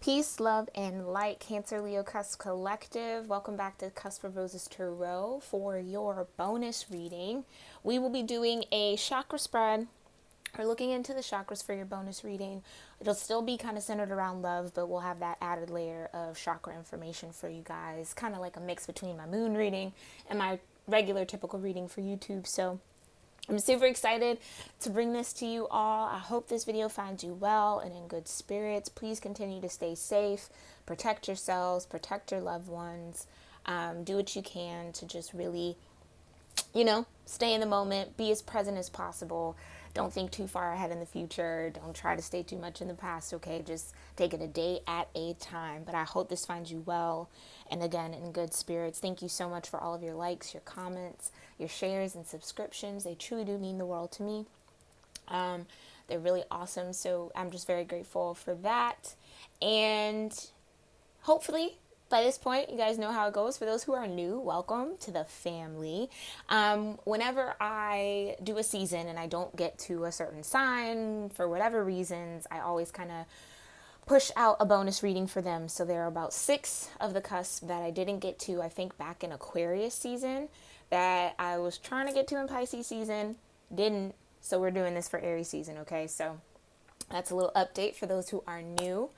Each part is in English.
Peace, love, and light, Cancer, Leo, Cusp Collective. Welcome back to Cusp of Roses Tarot for your bonus reading. We will be doing a chakra spread. We're looking into the chakras for your bonus reading. It'll still be kind of centered around love, but we'll have that added layer of chakra information for you guys. Kind of like a mix between my moon reading and my regular typical reading for YouTube. So I'm super excited to bring this to you all. I hope this video finds you well and in good spirits. Please continue to stay safe, protect yourselves, protect your loved ones. Do what you can to just really, stay in the moment, be as present as possible. Don't think too far ahead in the future. Don't try to stay too much in the past, okay? Just take it a day at a time. But I hope this finds you well and again in good spirits. Thank you so much for all of your likes, your comments, your shares, and subscriptions. They truly do mean the world to me. They're really awesome. So I'm just very grateful for that. And hopefully by this point, you guys know how it goes. For those who are new, welcome to the family. Whenever I do a season and I don't get to a certain sign for whatever reasons, I always kind of push out a bonus reading for them. So there are about 6 of the cusp that I didn't get to, I think, back in Aquarius season, that I was trying to get to in Pisces season, didn't. So we're doing this for Aries season, okay? So that's a little update for those who are new.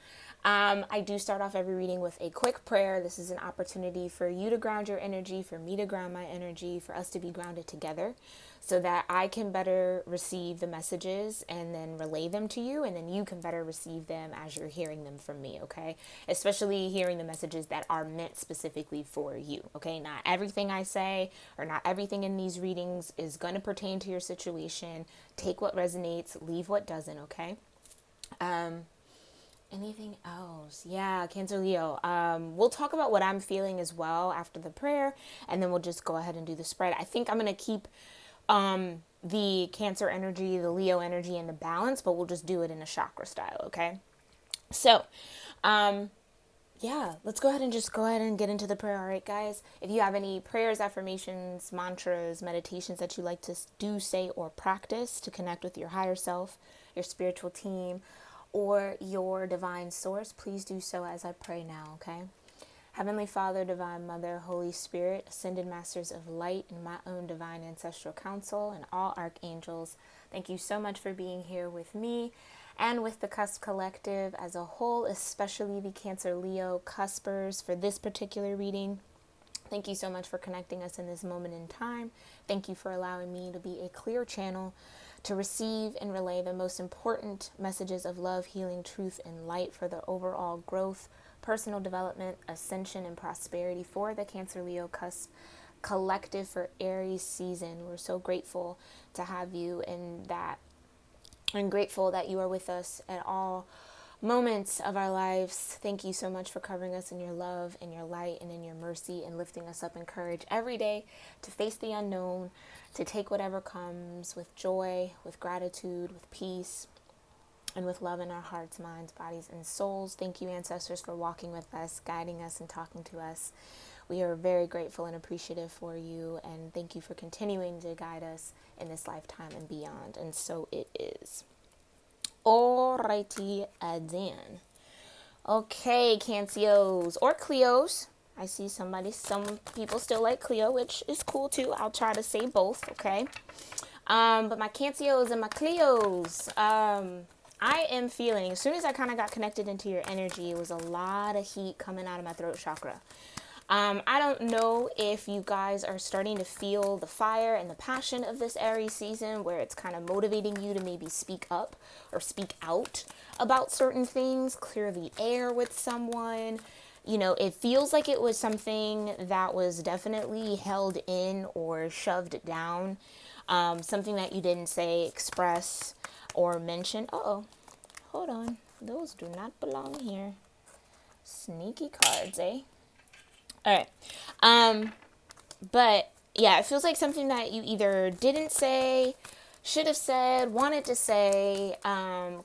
I do start off every reading with a quick prayer. This is an opportunity for you to ground your energy, for me to ground my energy, for us to be grounded together so that I can better receive the messages and then relay them to you, and then you can better receive them as you're hearing them from me, okay? Especially hearing the messages that are meant specifically for you, okay? Not everything I say or not everything in these readings is going to pertain to your situation. Take what resonates, leave what doesn't, okay? Anything else? Yeah, Cancer Leo. We'll talk about what I'm feeling as well after the prayer, and then we'll just go ahead and do the spread. I think I'm going to keep the Cancer energy, the Leo energy, and the balance, but we'll just do it in a chakra style, okay? So, yeah, let's go ahead and get into the prayer, all right, guys? If you have any prayers, affirmations, mantras, meditations that you like to do, say, or practice to connect with your higher self, your spiritual team, or your divine source, please do so as I pray now, okay? Heavenly Father, Divine Mother, Holy Spirit, Ascended Masters of Light, and my own Divine Ancestral Council, and all Archangels, thank you so much for being here with me and with the Cusp Collective as a whole, especially the Cancer Leo Cuspers for this particular reading. Thank you so much for connecting us in this moment in time. Thank you for allowing me to be a clear channel to receive and relay the most important messages of love, healing, truth, and light for the overall growth, personal development, ascension, and prosperity for the Cancer Leo Cusp Collective for Aries season. We're so grateful to have you in that. I'm grateful that you are with us at all moments of our lives. Thank you so much for covering us in your love, in your light, and in your mercy, and lifting us up in courage every day to face the unknown, to take whatever comes with joy, with gratitude, with peace, and with love in our hearts, minds, bodies, and souls. Thank you, ancestors, for walking with us, guiding us, and talking to us. We are very grateful and appreciative for you, and thank you for continuing to guide us in this lifetime and beyond. And so it is. Alrighty, then. Okay, Cancios or Cleos. I see some people still like Cleo, which is cool too. I'll try to say both, okay? But my Cancios and my Cleos, I am feeling, as soon as I kind of got connected into your energy, it was a lot of heat coming out of my throat chakra. I don't know if you guys are starting to feel the fire and the passion of this Aries season, where it's kind of motivating you to maybe speak up or speak out about certain things, clear the air with someone. You know, it feels like it was something that was definitely held in or shoved down, something that you didn't say, express, or mention. Uh-oh, hold on. Those do not belong here. Sneaky cards, eh? All right. But yeah, it feels like something that you either didn't say, should have said, wanted to say,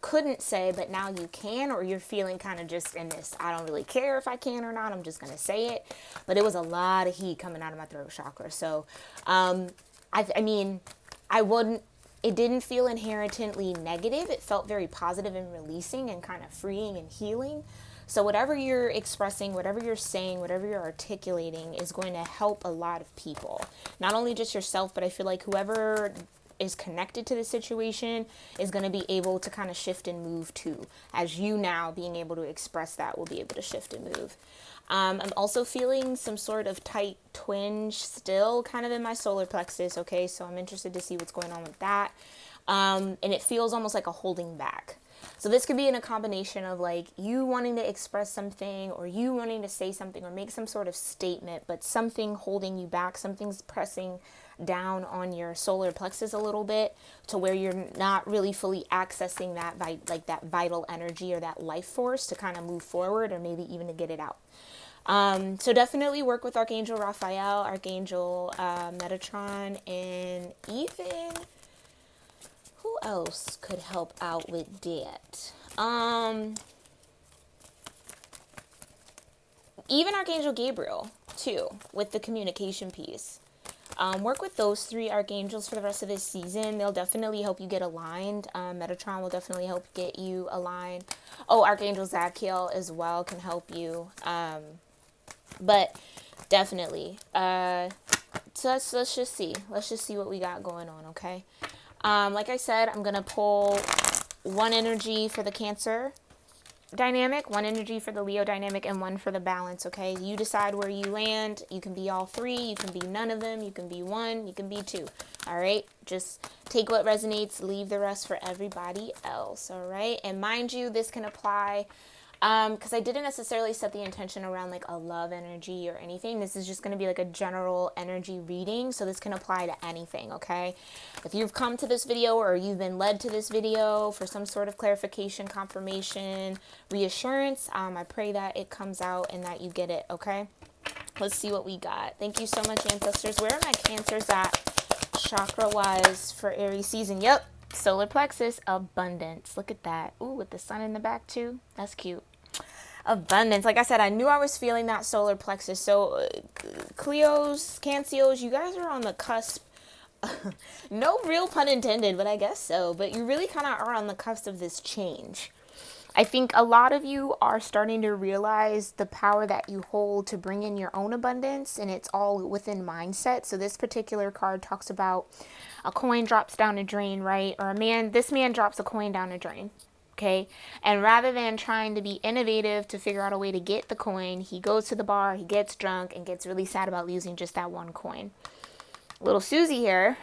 couldn't say, but now you can, or you're feeling kind of just in this, I don't really care if I can or not, I'm just going to say it. But it was a lot of heat coming out of my throat chakra. So, I mean, it didn't feel inherently negative. It felt very positive and releasing and kind of freeing and healing. So whatever you're expressing, whatever you're saying, whatever you're articulating is going to help a lot of people. Not only just yourself, but I feel like whoever is connected to the situation is going to be able to kind of shift and move too. As you now being able to express that will be able to shift and move. I'm also feeling some sort of tight twinge still kind of in my solar plexus. Okay, so I'm interested to see what's going on with that. And it feels almost like a holding back. So this could be in a combination of like you wanting to express something or you wanting to say something or make some sort of statement, but something holding you back, something's pressing down on your solar plexus a little bit to where you're not really fully accessing that like that vital energy or that life force to kind of move forward or maybe even to get it out. So definitely work with Archangel Raphael, Archangel Metatron, and even who else could help out with that? Even Archangel Gabriel too, with the communication piece. Work with those three archangels for the rest of this season. They'll definitely help you get aligned. Metatron will definitely help get you aligned. Oh, Archangel Zadkiel as well can help you. But definitely. So let's just see. Let's just see what we got going on, okay? Like I said, I'm going to pull one energy for the Cancer dynamic, one energy for the Leo dynamic, and one for the balance, okay? You decide where you land. You can be all three. You can be none of them. You can be one. You can be two, all right? Just take what resonates. Leave the rest for everybody else, all right? And mind you, this can apply because I didn't necessarily set the intention around like a love energy or anything. This is just going to be like a general energy reading. So this can apply to anything, okay? If you've come to this video or you've been led to this video for some sort of clarification, confirmation, reassurance, I pray that it comes out and that you get it, okay? Let's see what we got. Thank you so much, ancestors. Where are my Cancers at chakra-wise for Aries season? Yep. Solar plexus, abundance. Look at that. Ooh, with the sun in the back too. That's cute. Abundance. Like I said, I knew I was feeling that solar plexus. So Cleos, Cancios, you guys are on the cusp. No real pun intended, but I guess so. But you really kind of are on the cusp of this change. I think a lot of you are starting to realize the power that you hold to bring in your own abundance, and it's all within mindset. So this particular card talks about a coin drops down a drain, right? Or this man drops a coin down a drain, okay? And rather than trying to be innovative to figure out a way to get the coin, he goes to the bar, he gets drunk, and gets really sad about losing just that one coin. Little Susie here,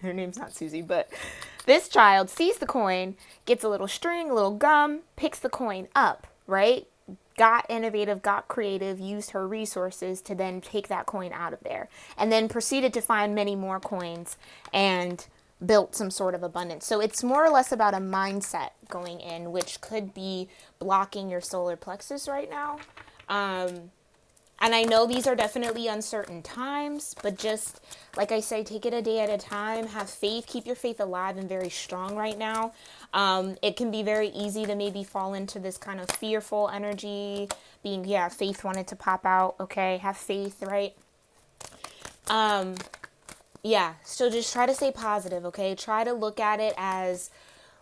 her name's not Susie, but this child sees the coin, gets a little string, a little gum, picks the coin up, right? Got innovative, got creative, used her resources to then take that coin out of there. And then proceeded to find many more coins and built some sort of abundance. So it's more or less about a mindset going in, which could be blocking your solar plexus right now. And I know these are definitely uncertain times, but just, like I say, take it a day at a time. Have faith. Keep your faith alive and very strong right now. It can be very easy to maybe fall into this kind of fearful energy. Faith wanted to pop out. Okay, have faith, right? So just try to stay positive, okay? Try to look at it as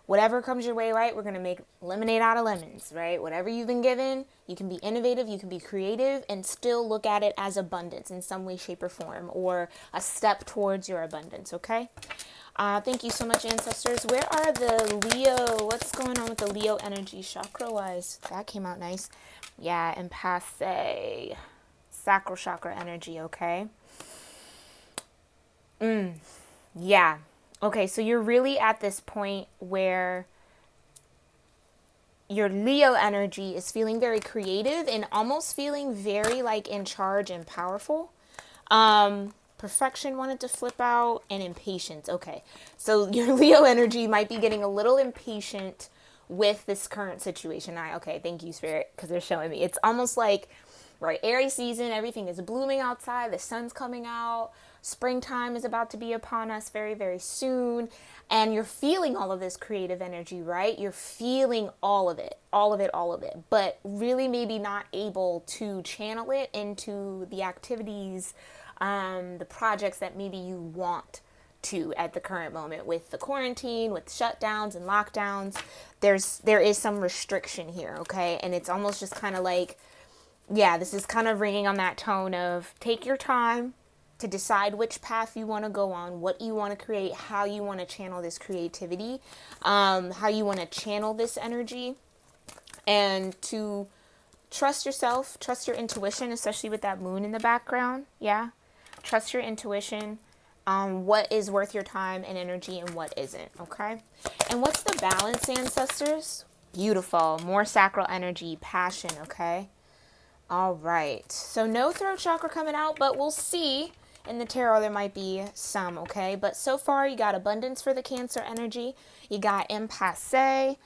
whatever comes your way, right? We're going to make lemonade out of lemons, right? Whatever you've been given, you can be innovative, you can be creative, and still look at it as abundance in some way, shape, or form, or a step towards your abundance, okay? Thank you so much, ancestors. Where are the Leo? What's going on with the Leo energy chakra-wise? That came out nice. Yeah, and passe. Sacral chakra energy, okay? Yeah. Okay, so you're really at this point where your Leo energy is feeling very creative and almost feeling very like in charge and powerful. Perfection wanted to flip out, and impatience. Okay, so your Leo energy might be getting a little impatient with this current situation. Okay, thank you, Spirit, because they're showing me. It's almost like, right, Aries season, everything is blooming outside, the sun's coming out, springtime is about to be upon us very, very soon, and you're feeling all of this creative energy, right? You're feeling all of it, but really maybe not able to channel it into the activities, the projects that maybe you want to at the current moment with the quarantine, with shutdowns and lockdowns. There is some restriction here, okay? And it's almost just kind of like, yeah, this is kind of ringing on that tone of take your time to decide which path you want to go on, what you want to create, how you want to channel this creativity, how you want to channel this energy, and to trust yourself, trust your intuition, especially with that moon in the background. Yeah. Trust your intuition on what is worth your time and energy and what isn't. Okay. And what's the balance, ancestors? Beautiful. More sacral energy, passion. Okay. All right. So no throat chakra coming out, but we'll see. In the tarot, there might be some, okay? But so far, you got abundance for the Cancer energy. You got impasse,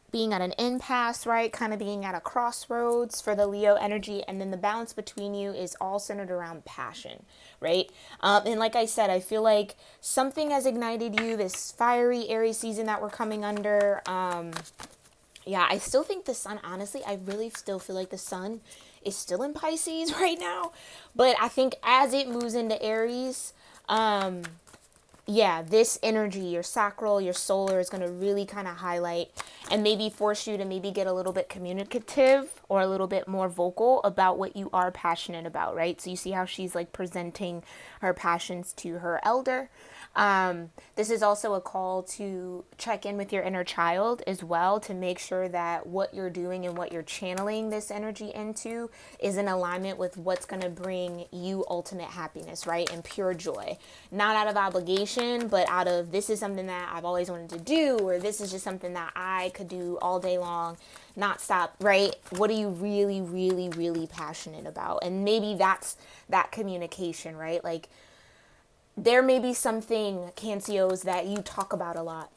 being at an impasse, right? Kind of being at a crossroads for the Leo energy. And then the balance between you is all centered around passion, right? And like I said, I feel like something has ignited you, this fiery Aries season that we're coming under. Yeah, I still think the sun, honestly, I really still feel like the sun is still in Pisces right now. But I think as it moves into Aries, yeah, this energy, your sacral, your solar is going to really kind of highlight and maybe force you to maybe get a little bit communicative or a little bit more vocal about what you are passionate about, right? So you see how she's like presenting her passions to her elder. This is also a call to check in with your inner child as well, to make sure that what you're doing and what you're channeling this energy into is in alignment with what's going to bring you ultimate happiness, right? And pure joy, not out of obligation, but out of, this is something that I've always wanted to do, or this is just something that I could do all day long, not stop, right? What are you really, really, really passionate about? And maybe that's that communication, right? Like, there may be something, Cancios, that you talk about a lot,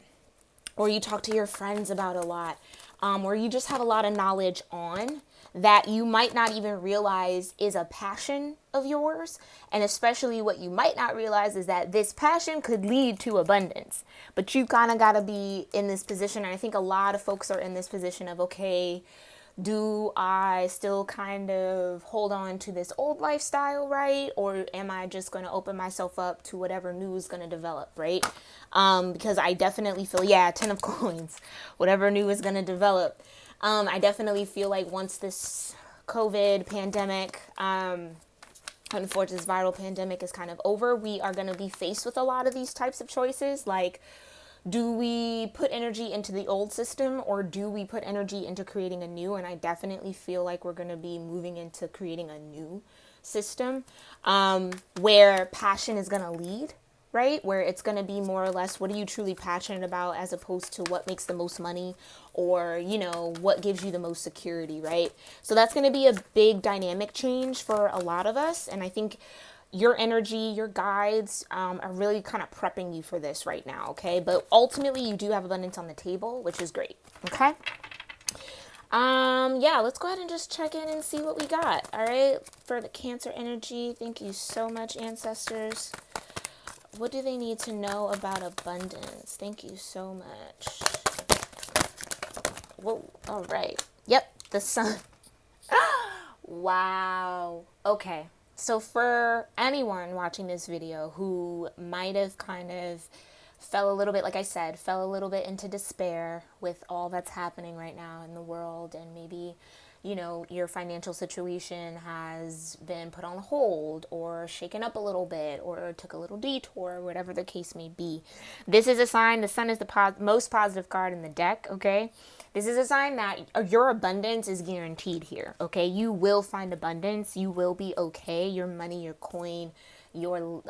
or you talk to your friends about a lot, or you just have a lot of knowledge on that you might not even realize is a passion of yours. And especially what you might not realize is that this passion could lead to abundance. But you kind of got to be in this position. And I think a lot of folks are in this position of, okay, do I still kind of hold on to this old lifestyle, right? Or am I just going to open myself up to whatever new is going to develop, right? Because I definitely feel, yeah, 10 of coins, whatever new is going to develop. I definitely feel like once this COVID pandemic, unfortunately, this viral pandemic is kind of over, we are going to be faced with a lot of these types of choices. Like, do we put energy into the old system, or do we put energy into creating a new? And I definitely feel like we're going to be moving into creating a new system, where passion is going to lead, right? Where it's going to be more or less, what are you truly passionate about, as opposed to what makes the most money, or, you know, what gives you the most security, right? So that's going to be a big dynamic change for a lot of us. And I think your energy, your guides are really kind of prepping you for this right now, okay? But ultimately, you do have abundance on the table, which is great, okay? Yeah, let's go ahead and just check in and see what we got, all right? For the Cancer energy, thank you so much, ancestors. What do they need to know about abundance? Thank you so much. Whoa, all right. Yep, the sun. Wow. Okay. So for anyone watching this video who might have kind of fell a little bit, like I said, fell a little bit into despair with all that's happening right now in the world, and maybe, you know, your financial situation has been put on hold or shaken up a little bit or took a little detour, whatever the case may be. This is a sign. The sun is the most positive card in the deck, okay? This is a sign that your abundance is guaranteed here, okay? You will find abundance. You will be okay. Your money, your coin, your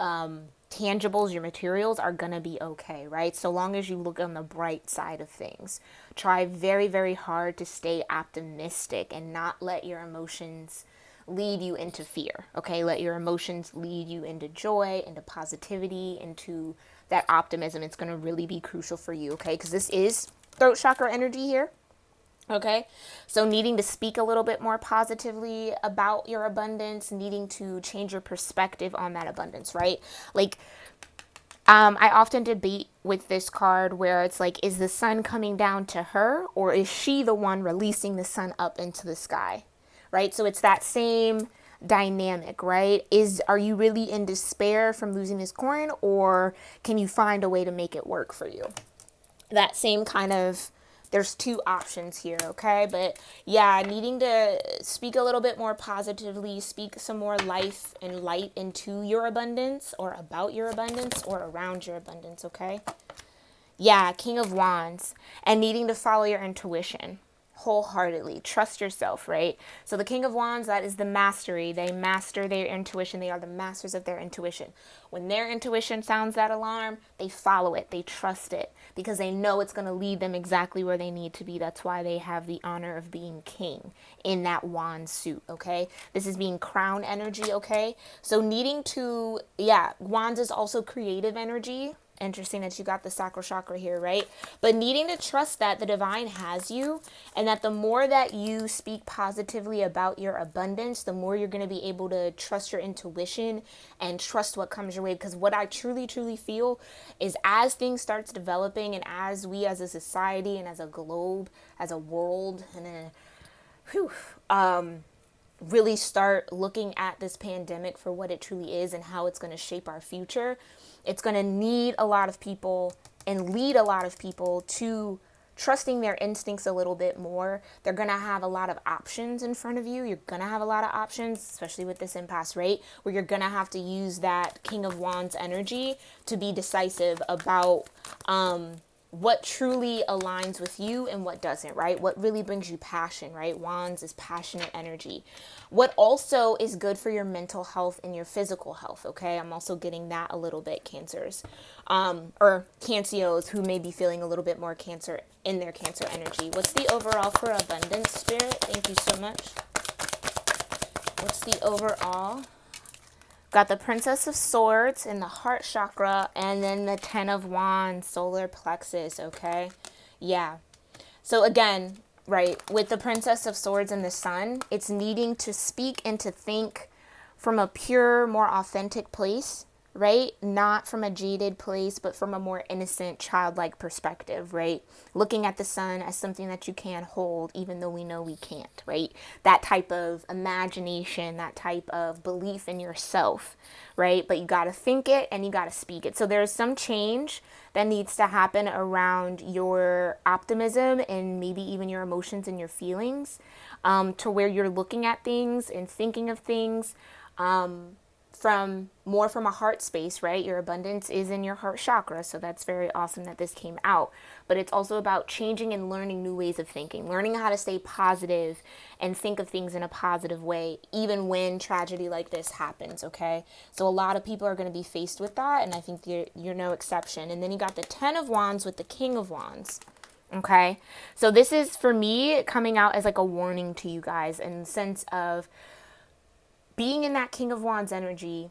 tangibles, your materials are going to be okay, right? So long as you look on the bright side of things. Try very, very hard to stay optimistic and not let your emotions lead you into fear, okay? Let your emotions lead you into joy, into positivity, into that optimism. It's going to really be crucial for you, okay? Because this is throat chakra energy here. Okay, so needing to speak a little bit more positively about your abundance, needing to change your perspective on that abundance, right? Like, I often debate with this card where it's like, is the sun coming down to her, or is she the one releasing the sun up into the sky, right? So it's that same dynamic, right? Are you really in despair from losing this coin, or can you find a way to make it work for you? That same kind of, there's two options here, okay? But yeah, needing to speak a little bit more positively, speak some more life and light into your abundance, or about your abundance, or around your abundance, okay? Yeah, King of Wands, and needing to follow your intuition wholeheartedly. Trust yourself, right? So the King of Wands, that is the mastery. They master their intuition. They are the masters of their intuition. When their intuition sounds that alarm, they follow it. They trust it because they know it's going to lead them exactly where they need to be. That's why they have the honor of being king in that wand suit, okay? This is being crown energy, okay? So needing to, yeah, Wands is also creative energy. Interesting that you got the sacral chakra here, right? But needing to trust that the divine has you, and that the more that you speak positively about your abundance, the more you're going to be able to trust your intuition and trust what comes your way. Because what I truly, truly feel is, as things starts developing, and as we as a society and as a globe, as a world, and really start looking at this pandemic for what it truly is and how it's going to shape our future, it's going to need a lot of people and lead a lot of people to trusting their instincts a little bit more. They're going to have a lot of options in front of you. You're going to have a lot of options, especially with this impasse rate, where you're going to have to use that King of Wands energy to be decisive about what truly aligns with you and what doesn't, right? What really brings you passion, right? Wands is passionate energy. What also is good for your mental health and your physical health, okay? I'm also getting that a little bit, Cancers. Or Cancios who may be feeling a little bit more Cancer in their Cancer energy. What's the overall for abundance, Spirit? Thank you so much. What's the overall? Got the Princess of Swords in the heart chakra, and then the 10 of Wands, solar plexus, okay? Yeah. So again, right, with the Princess of Swords and the Sun, it's needing to speak and to think from a pure, more authentic place, right? Not from a jaded place, but from a more innocent, childlike perspective, right? Looking at the sun as something that you can hold, even though we know we can't, right? That type of imagination, that type of belief in yourself, right? But you got to think it and you got to speak it. So there's some change that needs to happen around your optimism and maybe even your emotions and your feelings, to where you're looking at things and thinking of things, from a heart space, right? Your abundance is in your heart chakra, so that's very awesome that this came out. But it's also about changing and learning new ways of thinking, learning how to stay positive and think of things in a positive way, even when tragedy like this happens, okay? So a lot of people are going to be faced with that, and I think you're no exception. And then you got the 10 of Wands with the King of Wands. Okay, so this is, for me, coming out as like a warning to you guys in the sense of being in that King of Wands energy,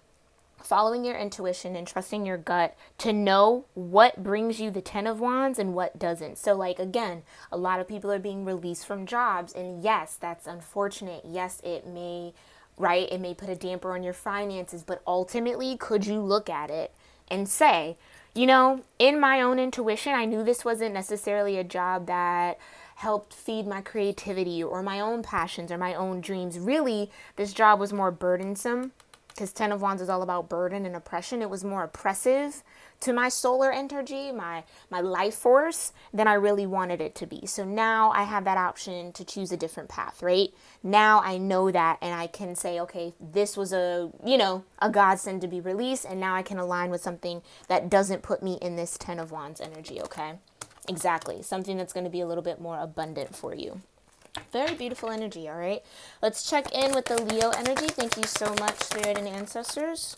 following your intuition and trusting your gut to know what brings you the 10 of Wands and what doesn't. So like, again, a lot of people are being released from jobs, and yes, that's unfortunate. Yes, it may, right? It may put a damper on your finances, but ultimately, could you look at it and say, you know, in my own intuition, I knew this wasn't necessarily a job that helped feed my creativity or my own passions or my own dreams. Really, this job was more burdensome, because 10 of Wands is all about burden and oppression. It was more oppressive to my solar energy, my life force, than I really wanted it to be. So now I have that option to choose a different path, right? Now I know that, and I can say, okay, this was a godsend to be released, and now I can align with something that doesn't put me in this 10 of Wands energy, okay? Exactly. Something that's going to be a little bit more abundant for you. Very beautiful energy, all right? Let's check in with the Leo energy. Thank you so much, Spirit and Ancestors.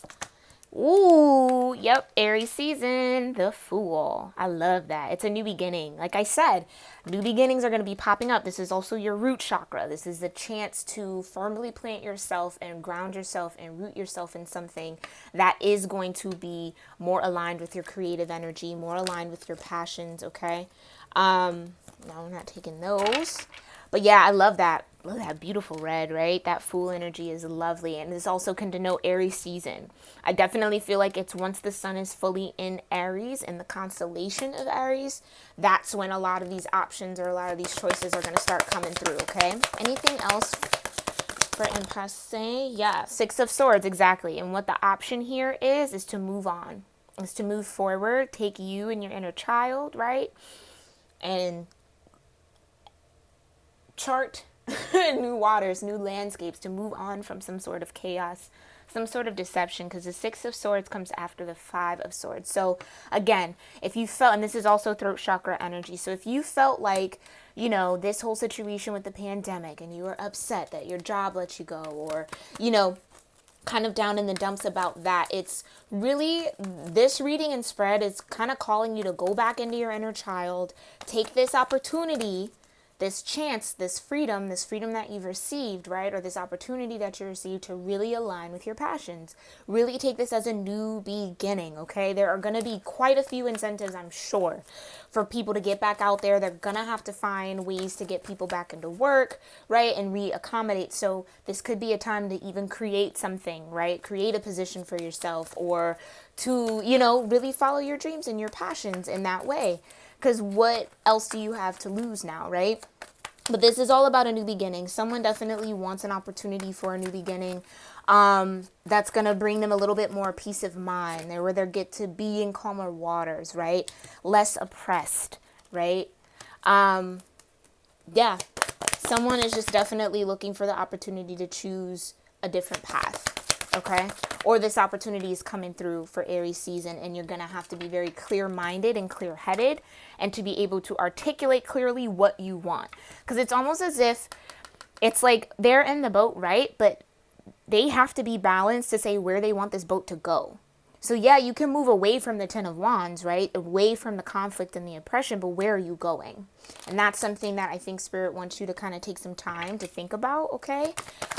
Ooh, yep, Aries season, the Fool. I love that. It's a new beginning. Like I said, new beginnings are going to be popping up. This is also your root chakra. This is the chance to firmly plant yourself and ground yourself and root yourself in something that is going to be more aligned with your creative energy, more aligned with your passions, okay? No, I'm not taking those. But yeah, I love that. Look at that beautiful red, right? That Fool energy is lovely. And this also can denote Aries season. I definitely feel like it's once the sun is fully in Aries, in the constellation of Aries, that's when a lot of these options or a lot of these choices are going to start coming through, okay? Anything else for impasse? Yeah, Six of Swords, exactly. And what the option here is to move on, is to move forward, take you and your inner child, right? And chart new waters, new landscapes, to move on from some sort of chaos, some sort of deception, because the Six of Swords comes after the Five of Swords. So again, if you felt, and this is also throat chakra energy, so if you felt like, you know, this whole situation with the pandemic and you were upset that your job let you go, or, you know, kind of down in the dumps about that, it's really, this reading and spread is kind of calling you to go back into your inner child, take this opportunity, this chance, this freedom that you've received, right? Or this opportunity that you received to really align with your passions. Really take this as a new beginning, okay? There are going to be quite a few incentives, I'm sure, for people to get back out there. They're going to have to find ways to get people back into work, right? And reaccommodate. So this could be a time to even create something, right? Create a position for yourself, or to, you know, really follow your dreams and your passions in that way. Because what else do you have to lose now, right? But this is all about a new beginning. Someone definitely wants an opportunity for a new beginning, that's going to bring them a little bit more peace of mind. Where they get to be in calmer waters, right? Less oppressed, right? Yeah. Someone is just definitely looking for the opportunity to choose a different path. Okay, or this opportunity is coming through for Aries season, and you're going to have to be very clear-minded and clear-headed, and to be able to articulate clearly what you want. Because it's almost as if it's like they're in the boat, right? But they have to be balanced to say where they want this boat to go. So yeah, you can move away from the Ten of Wands, right? Away from the conflict and the oppression, but where are you going? And that's something that I think Spirit wants you to kind of take some time to think about, okay?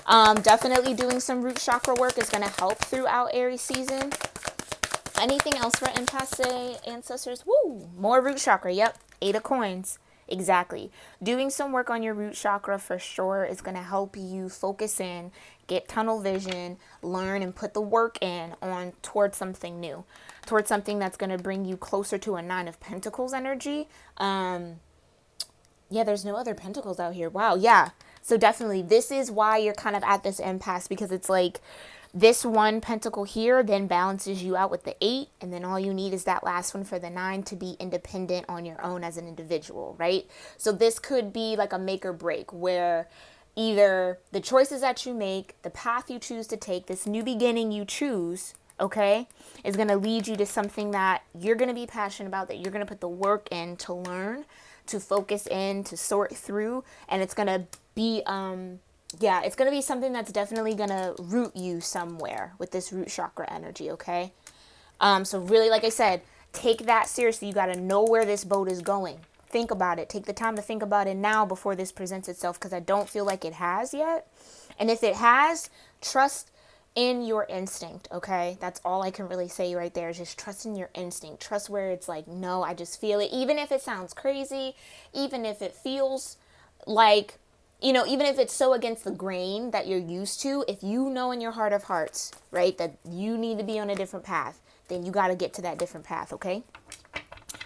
Definitely doing some root chakra work is going to help throughout Aries season. Anything else for impasse ancestors? Woo! More root chakra. Yep. 8 of Coins. Exactly. Doing some work on your root chakra for sure is going to help you focus in, get tunnel vision, learn and put the work in on towards something new, towards something that's going to bring you closer to a 9 of Pentacles energy. Yeah, there's no other pentacles out here. Wow. Yeah. So definitely this is why you're kind of at this impasse, because it's like this one pentacle here then balances you out with the 8, and then all you need is that last one for the 9 to be independent on your own as an individual, right? So this could be like a make or break, where either the choices that you make, the path you choose to take, this new beginning you choose, okay, is going to lead you to something that you're going to be passionate about, that you're going to put the work in to learn, to focus in, to sort through, and it's going to be yeah, it's going to be something that's definitely going to root you somewhere with this root chakra energy, okay? So really, like I said, take that seriously. You got to know where this boat is going. Think about it. Take the time to think about it now before this presents itself, because I don't feel like it has yet. And if it has, trust in your instinct, okay? That's all I can really say right there, is just trust in your instinct. Trust where it's like, no, I just feel it. Even if it sounds crazy, even if it feels like, you know, even if it's so against the grain that you're used to, if you know in your heart of hearts, right, that you need to be on a different path, then you got to get to that different path, okay?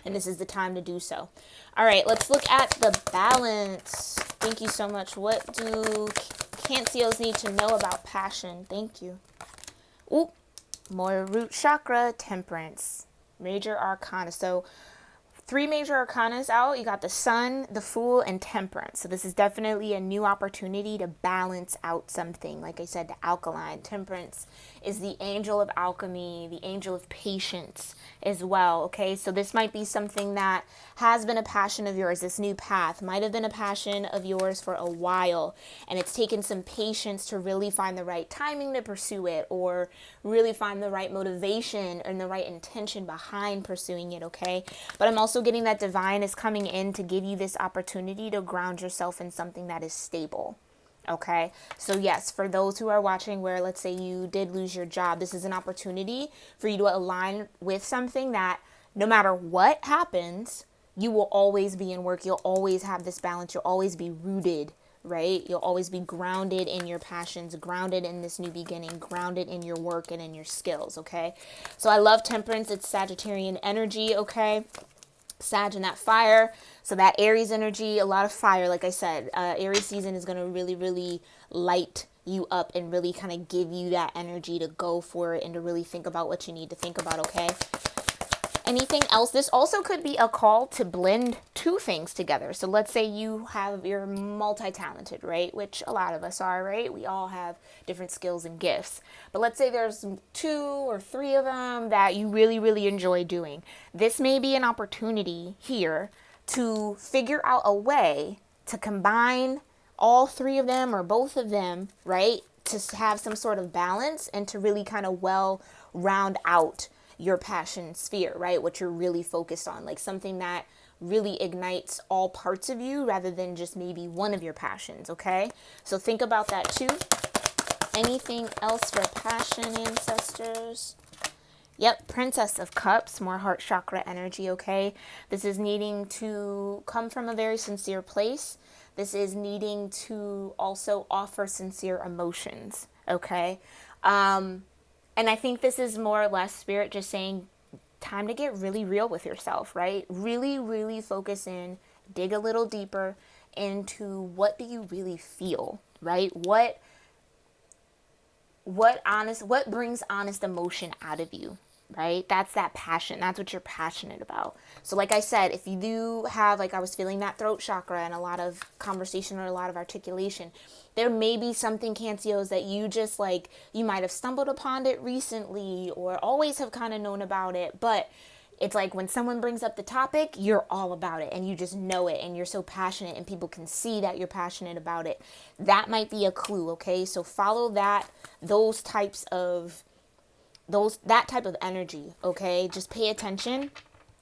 And this is the time to do so. All right, let's look at the balance. Thank you so much. What do Cancers need to know about passion? Thank you. Ooh, more root chakra, temperance, major arcana. So 3 major arcanas out. You got the Sun, the Fool, and Temperance. So this is definitely a new opportunity to balance out something. Like I said, the alkaline. Temperance is the angel of alchemy, the angel of patience as well, okay? So this might be something that has been a passion of yours. This new path might have been a passion of yours for a while, and it's taken some patience to really find the right timing to pursue it, or really find the right motivation and the right intention behind pursuing it, okay? But I'm also getting that divine is coming in to give you this opportunity to ground yourself in something that is stable. Okay, so yes, for those who are watching where, let's say you did lose your job, this is an opportunity for you to align with something that no matter what happens, you will always be in work. You'll always have this balance. You'll always be rooted, right? You'll always be grounded in your passions, grounded in this new beginning, grounded in your work and in your skills, okay? So I love Temperance. It's Sagittarian energy, okay? Sag and that fire. So that Aries energy, a lot of fire. Like I said, Aries season is going to really, really light you up and really kind of give you that energy to go for it and to really think about what you need to think about, okay? Anything else? This also could be a call to blend two things together. So let's say you're multi-talented, right? Which a lot of us are, right? We all have different skills and gifts. But let's say there's 2 or 3 of them that you really, really enjoy doing. This may be an opportunity here to figure out a way to combine all 3 of them or both of them, right? To have some sort of balance and to really kind of well round out your passion sphere, right? What you're really focused on, like something that really ignites all parts of you rather than just maybe one of your passions, okay? So think about that too. Anything else for passion, ancestors? Yep, Princess of Cups, more heart chakra energy, okay? This is needing to come from a very sincere place. This is needing to also offer sincere emotions, okay? And I think this is more or less spirit just saying time to get really real with yourself, right? Really, really focus in, dig a little deeper into what do you really feel, right? What brings honest emotion out of you, right? That's that passion. That's what you're passionate about. So like I said, if you do have, like I was feeling that throat chakra and a lot of conversation or a lot of articulation, there may be something, Cancios, that you just like, you might have stumbled upon it recently or always have kind of known about it, but it's like when someone brings up the topic, you're all about it and you just know it and you're so passionate and people can see that you're passionate about it. That might be a clue, okay? So follow that type of energy, okay? Just pay attention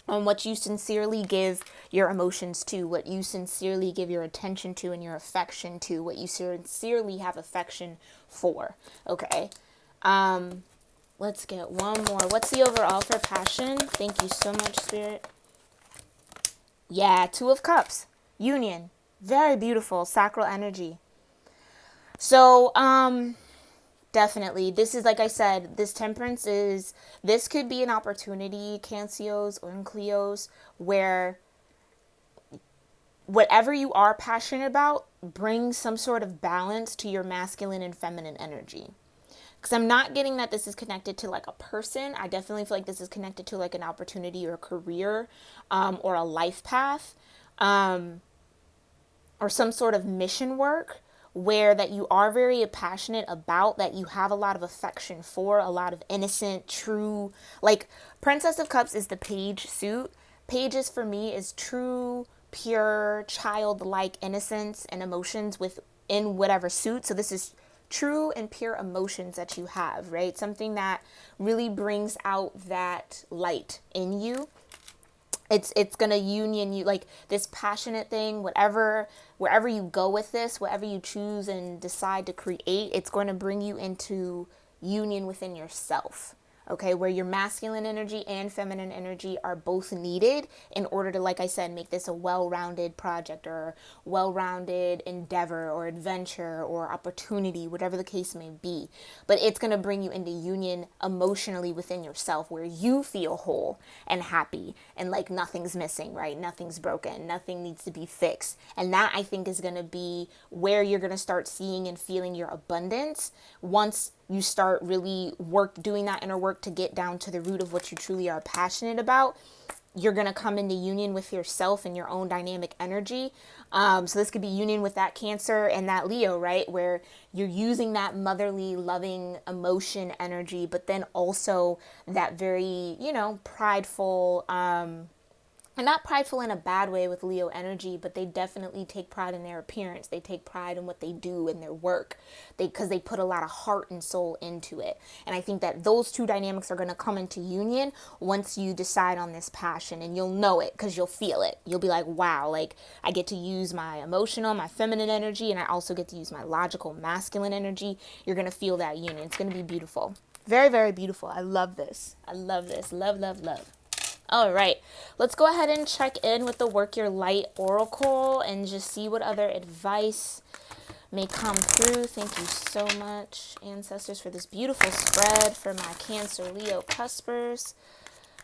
on what you sincerely give your emotions to, what you sincerely give your attention to and your affection to, what you sincerely have affection for, okay? Let's get one more. What's the overall for passion? Thank you so much, Spirit. Yeah, 2 of Cups. Union. Very beautiful. Sacral energy. So, definitely. This is, like I said, this temperance this could be an opportunity, Cancios or Cleos, where whatever you are passionate about brings some sort of balance to your masculine and feminine energy. Because I'm not getting that this is connected to like a person. I definitely feel like this is connected to like an opportunity or a career or a life path or some sort of mission work where that you are very passionate about, that you have a lot of affection for, a lot of innocent, true, like Princess of Cups is the page suit. Pages for me is true, pure, childlike innocence and emotions within whatever suit. So this is true and pure emotions that you have, right? Something that really brings out that light in you. It's going to union you, like this passionate thing, wherever you go with this, whatever you choose and decide to create, it's going to bring you into union within yourself. Okay, where your masculine energy and feminine energy are both needed in order to, like I said, make this a well-rounded project or well-rounded endeavor or adventure or opportunity, whatever the case may be. But it's going to bring you into union emotionally within yourself where you feel whole and happy and like nothing's missing, right? Nothing's broken. Nothing needs to be fixed. And that, I think, is going to be where you're going to start seeing and feeling your abundance once you start really doing that inner work to get down to the root of what you truly are passionate about. You're going to come into union with yourself and your own dynamic energy. So this could be union with that Cancer and that Leo, right? Where you're using that motherly, loving emotion energy, but then also that very, prideful, and not prideful in a bad way with Leo energy, but they definitely take pride in their appearance. They take pride in what they do in their work because they put a lot of heart and soul into it. And I think that those two dynamics are going to come into union once you decide on this passion, and you'll know it because you'll feel it. You'll be like, wow, like I get to use my emotional, my feminine energy, and I also get to use my logical masculine energy. You're going to feel that union. It's going to be beautiful. Very, very beautiful. I love this. I love this. Love, love, love. All right, let's go ahead and check in with the Work Your Light Oracle and just see what other advice may come through. Thank you so much, ancestors, for this beautiful spread for my Cancer, Leo, cuspers.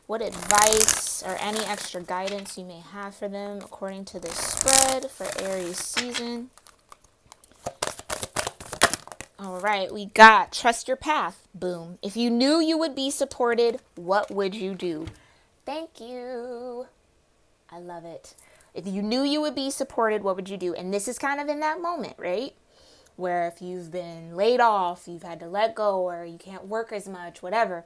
What advice or any extra guidance you may have for them according to this spread for Aries season. All right, we got trust your path. Boom. If you knew you would be supported, what would you do? Thank you. I love it. If you knew you would be supported, what would you do? And this is kind of in that moment, right? Where if you've been laid off, you've had to let go, or you can't work as much, whatever.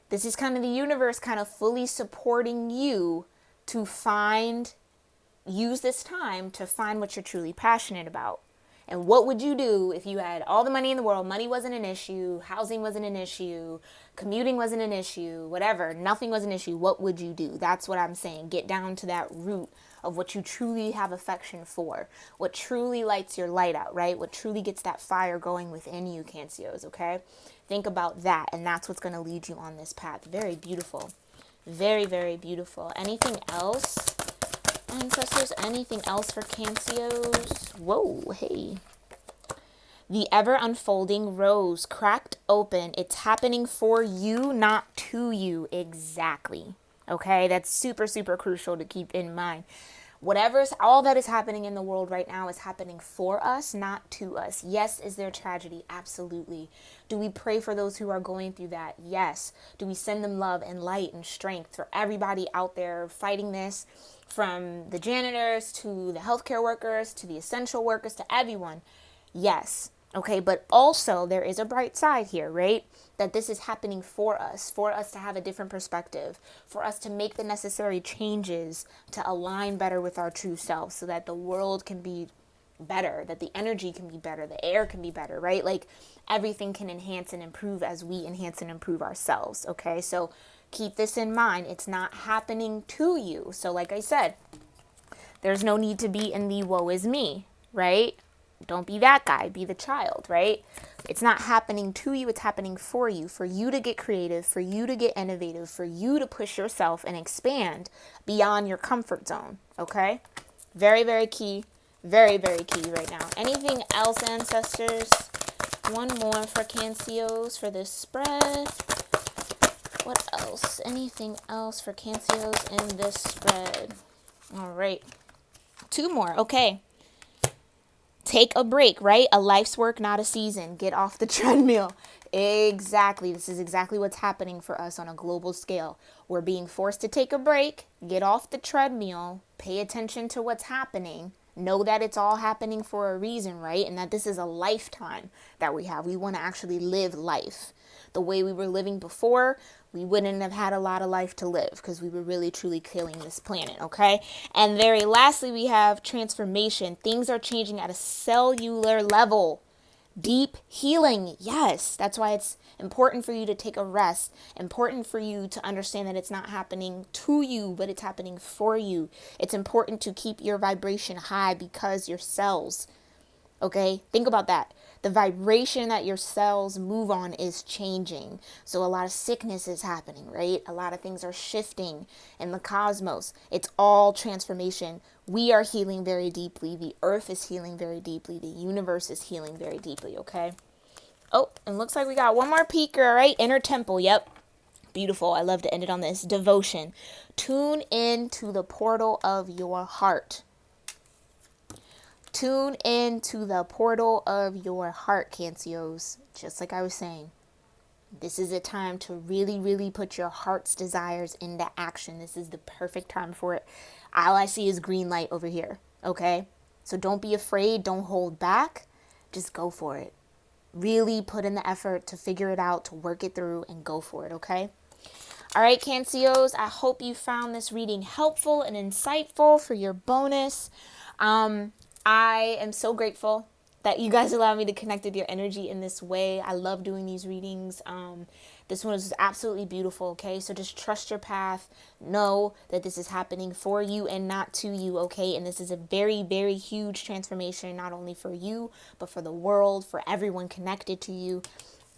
This is kind of the universe kind of fully supporting you to use this time to find what you're truly passionate about. And what would you do if you had all the money in the world? Money wasn't an issue. Housing wasn't an issue. Commuting wasn't an issue. Whatever. Nothing was an issue. What would you do? That's what I'm saying. Get down to that root of what you truly have affection for. What truly lights your light out, right? What truly gets that fire going within you, Cancers, okay? Think about that. And that's what's going to lead you on this path. Very beautiful. Very, very beautiful. Anything else? Ancestors, anything else for Cancers? Whoa, hey. The ever unfolding rose cracked open. It's happening for you, not to you. Exactly. Okay, that's super, super crucial to keep in mind. All that is happening in the world right now is happening for us, not to us. Yes, is there tragedy? Absolutely. Do we pray for those who are going through that? Yes. Do we send them love and light and strength for everybody out there fighting this? From the janitors to the healthcare workers to the essential workers to everyone. Yes. Okay, but also there is a bright side here, right? That this is happening for us to have a different perspective, for us to make the necessary changes to align better with our true self so that the world can be better, that the energy can be better, the air can be better, right? Like everything can enhance and improve as we enhance and improve ourselves, okay? So keep this in mind. It's not happening to you. So like I said, there's no need to be in the woe is me, right? Don't be that guy. Be the child, right? It's not happening to you. It's happening for you to get creative, for you to get innovative, for you to push yourself and expand beyond your comfort zone, okay? Very, very key. Very, very key right now. Anything else, ancestors? One more for Cancers for this spread. What else? Anything else for Cancers in this spread? All right. Two more. Okay. Take a break, right? A life's work, not a season. Get off the treadmill. Exactly. This is exactly what's happening for us on a global scale. We're being forced to take a break, get off the treadmill, pay attention to what's happening. Know that it's all happening for a reason, right? And that this is a lifetime that we have. We want to actually live life. The way we were living before, we wouldn't have had a lot of life to live because we were really truly killing this planet, okay? And very lastly, we have transformation. Things are changing at a cellular level. Deep healing. Yes, that's why it's important for you to take a rest. Important for you to understand that it's not happening to you, but it's happening for you. It's important to keep your vibration high because your cells, okay? Think about that. The vibration that your cells move on is changing. So a lot of sickness is happening, right? A lot of things are shifting in the cosmos. It's all transformation. We are healing very deeply. The earth is healing very deeply. The universe is healing very deeply, okay? Oh, and looks like we got one more peeker, right? Inner temple, yep. Beautiful. I love to end it on this. Devotion. Tune in to the portal of your heart. Tune in to the portal of your heart, Cancers. Just like I was saying, this is a time to really, really put your heart's desires into action. This is the perfect time for it. All I see is green light over here, okay? So don't be afraid. Don't hold back. Just go for it. Really put in the effort to figure it out, to work it through, and go for it, okay? All right, Cancers, I hope you found this reading helpful and insightful for your bonus. I am so grateful that you guys allow me to connect with your energy in this way. I love doing these readings. This one is absolutely beautiful, okay? So just trust your path. Know that this is happening for you and not to you, okay? And this is a very, very huge transformation, not only for you, but for the world, for everyone connected to you.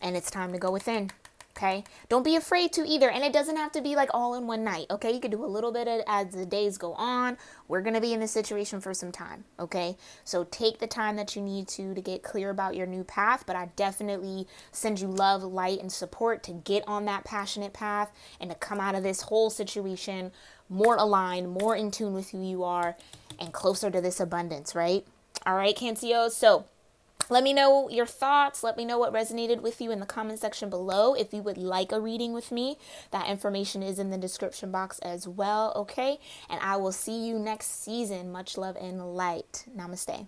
And it's time to go within. Okay, don't be afraid to either. And it doesn't have to be like all in one night. Okay, you can do a little bit as the days go on. We're going to be in this situation for some time. Okay, so take the time that you need to get clear about your new path. But I definitely send you love, light, and support to get on that passionate path and to come out of this whole situation more aligned, more in tune with who you are and closer to this abundance, right? All right, Cancers. So Let me know your thoughts. Let me know what resonated with you in the comment section below. If you would like a reading with me, that information is in the description box as well, okay? And I will see you next season. Much love and light. Namaste.